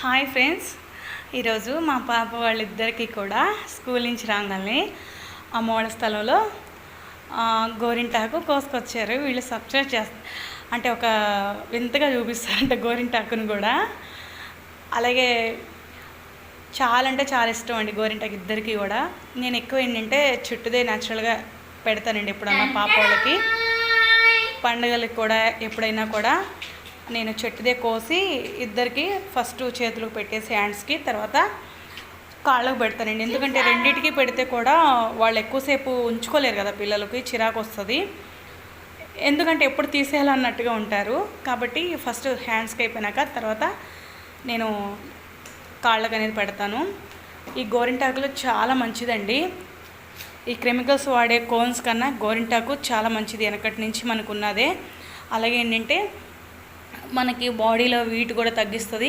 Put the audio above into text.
Hi friends, ఈరోజు మా పాప వాళ్ళిద్దరికీ కూడా స్కూల్ నుంచి రాగానే అమ్మవాళ్ళ స్థలంలో గోరింటాకు కోసుకొచ్చారు. వీళ్ళు సబ్స్క్రైబ్ చేస్తారు అంటే ఒక వింతగా చూపిస్తారంట గోరింటాకును కూడా. అలాగే చాలా అంటే చాలా ఇష్టం అండి గోరింటాకు ఇద్దరికి కూడా. నేను ఎక్కువ ఏంటంటే చుట్టుదే న్యాచురల్గా పెడతానండి. ఎప్పుడన్నా పాప వాళ్ళకి పండుగలకి కూడా ఎప్పుడైనా కూడా నేను చెట్టుదే కోసి ఇద్దరికి ఫస్ట్ చేతులకు పెట్టేసి హ్యాండ్స్కి, తర్వాత కాళ్ళకు పెడతానండి. ఎందుకంటే రెండింటికి పెడితే కూడా వాళ్ళు ఎక్కువసేపు ఉంచుకోలేరు కదా, పిల్లలకి చిరాకు వస్తుంది. ఎందుకంటే ఎప్పుడు తీసేయాలన్నట్టుగా ఉంటారు. కాబట్టి ఫస్ట్ హ్యాండ్స్కి అయిపోయినాక తర్వాత నేను కాళ్ళకు అనేది పెడతాను. ఈ గోరింటాకులు చాలా మంచిదండి. ఈ కెమికల్స్ వాడే కోన్స్ కన్నా గోరింటాకు చాలా మంచిది, వెనకటి నుంచి మనకు ఉన్నదే. అలాగే ఏంటంటే మనకి బాడీలో వీట్ కూడా తగ్గిస్తుంది.